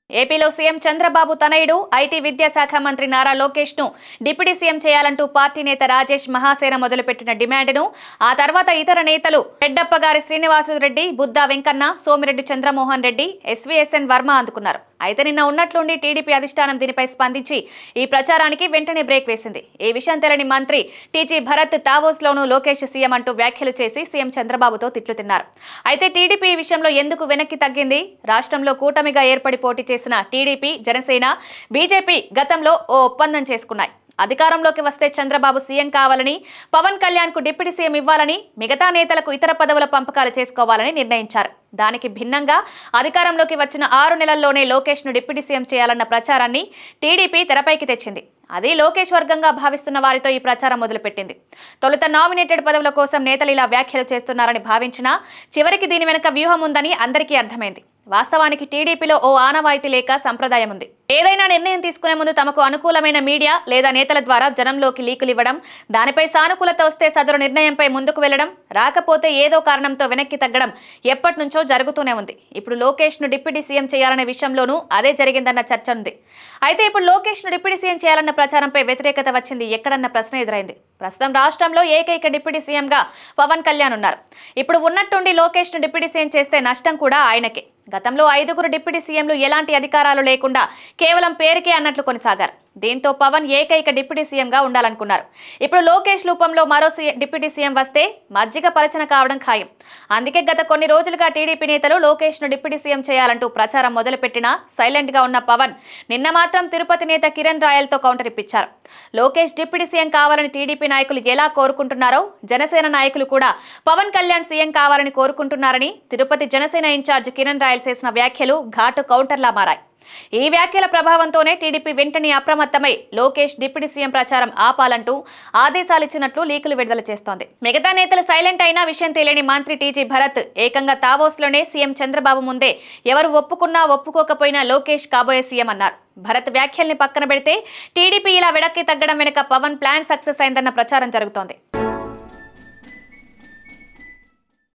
ఏపీలో సీఎం చంద్రబాబు తనయుడు ఐటీ విద్యాశాఖ మంత్రి నారా లోకేష్ ను డిప్యూటీ సీఎం చేయాలంటూ పార్టీ నేత రాజేష్ మహాసేన మొదలుపెట్టిన డిమాండ్ను ఆ తర్వాత ఇతర నేతలు పెద్దప్పగారి శ్రీనివాసరెడ్డి, బుద్దా వెంకన్న, సోమిరెడ్డి చంద్రమోహన్ రెడ్డి, ఎస్వీఎస్ఎన్ వర్మ అందుకున్నారు. అయితే నిన్న ఉన్నట్లుండి టీడీపీ అధిష్టానం దీనిపై స్పందించి ఈ ప్రచారానికి వెంటనే బ్రేక్ వేసింది. ఈ విషయం తెలియని మంత్రి టీజీ భరత్ తావోస్లోనూ లోకేష్ సీఎం అంటూ వ్యాఖ్యలు చేసి సీఎం చంద్రబాబుతో తిట్లు తిన్నారు. అయితే టీడీపీ ఈ విషయంలో ఎందుకు వెనక్కి తగ్గింది? రాష్ట్రంలో కూటమిగా ఏర్పడి పోటీ చేసిన టీడీపీ, జనసేన, బీజేపీ గతంలో ఓ ఒప్పందం చేసుకున్నాయి. అధికారంలోకి వస్తే చంద్రబాబు సీఎం కావాలని, పవన్ కళ్యాణ్ కు డిప్యూటీ సీఎం ఇవ్వాలని, మిగతా నేతలకు ఇతర పదవుల పంపకాలు చేసుకోవాలని నిర్ణయించారు. దానికి భిన్నంగా అధికారంలోకి వచ్చిన 6 నెలల్లోనే లోకేష్ ను డిప్యూటీ సీఎం చేయాలన్న ప్రచారాన్ని టీడీపీ తెరపైకి తెచ్చింది. అది లోకేష్ వర్గంగా భావిస్తున్న వారితో ఈ ప్రచారం మొదలుపెట్టింది. తొలుత నామినేటెడ్ పదవుల కోసం నేతలు ఇలా వ్యాఖ్యలు చేస్తున్నారని భావించినా చివరికి దీని వెనుక వ్యూహం ఉందని అందరికీ అర్థమైంది. వాస్తవానికి టీడీపీలో ఓ ఆనవాయితీ లేక సంప్రదాయం ఉంది. ఏదైనా నిర్ణయం తీసుకునే ముందు తమకు అనుకూలమైన మీడియా లేదా నేతల ద్వారా జనంలోకి లీకులు ఇవ్వడం, దానిపై సానుకూలత వస్తే సదరు నిర్ణయంపై ముందుకు వెళ్లడం, రాకపోతే ఏదో కారణంతో వెనక్కి తగ్గడం ఎప్పటి నుంచో జరుగుతూనే ఉంది. ఇప్పుడు లోకేష్ ను డిప్యూటీ సీఎం చేయాలనే విషయంలోనూ అదే జరిగిందన్న చర్చ ఉంది. అయితే ఇప్పుడు లోకేష్ ను డిప్యూటీ సీఎం చేయాలన్న ప్రచారంపై వ్యతిరేకత వచ్చింది ఎక్కడన్న ప్రశ్న ఎదురైంది. ప్రస్తుతం రాష్ట్రంలో ఏకైక డిప్యూటీ సీఎంగా పవన్ కళ్యాణ్ ఉన్నారు. ఇప్పుడు ఉన్నట్టుండి లోకేష్ ను డిప్యూటీ సీఎం చేస్తే నష్టం కూడా ఆయనకే. గతంలో 5గురు డిప్యూటీ సీఎంలు ఎలాంటి అధికారాలు లేకుండా కేవలం పేరుకే అన్నట్లు కొనసాగారు. దీంతో పవన్ ఏకైక డిప్యూటీ సీఎంగా ఉండాలనుకున్నారు. ఇప్పుడు లోకేష్ రూపంలో మరో డిప్యూటీ సీఎం వస్తే మజ్జిగ పలచన కావడం ఖాయం. అందుకే గత కొన్ని రోజులుగా టీడీపీ నేతలు లోకేష్ ను డిప్యూటీ సీఎం చేయాలంటూ ప్రచారం మొదలుపెట్టినా సైలెంట్ గా ఉన్న పవన్ నిన్న మాత్రం తిరుపతి నేత కిరణ్ రాయల్తో కౌంటర్ ఇప్పించారు. లోకేష్ డిప్యూటీ సీఎం కావాలని టీడీపీ నాయకులు ఎలా కోరుకుంటున్నారో జనసేన నాయకులు కూడా పవన్ కళ్యాణ్ సీఎం కావాలని కోరుకుంటున్నారని తిరుపతి జనసేన ఇన్ఛార్జ్ కిరణ్ రాయల్ చేసిన వ్యాఖ్యలు ఘాటు కౌంటర్లా మారాయి. ఈ వ్యాఖ్యల ప్రభావంతోనే టీడీపీ వెంటనే అప్రమత్తమై లోకేష్ డిప్యూటీ సీఎం ప్రచారం ఆపాలంటూ ఆదేశాలిచ్చినట్లు లీకులు విడుదల చేస్తోంది. మిగతా నేతలు సైలెంట్ అయినా విషయం తెలియని మంత్రి టీజీ భరత్ ఏకంగా తావోస్లోనే సీఎం చంద్రబాబు ముందే ఎవరు ఒప్పుకున్నా ఒప్పుకోకపోయినా లోకేష్ కాబోయే సీఎం అన్నారు. భరత్ వ్యాఖ్యల్ని పక్కన పెడితే టీడీపీ ఇలా వెనక్కి తగ్గడం వెనుక పవన్ ప్లాన్ సక్సెస్ అయిందన్న ప్రచారం జరుగుతోంది.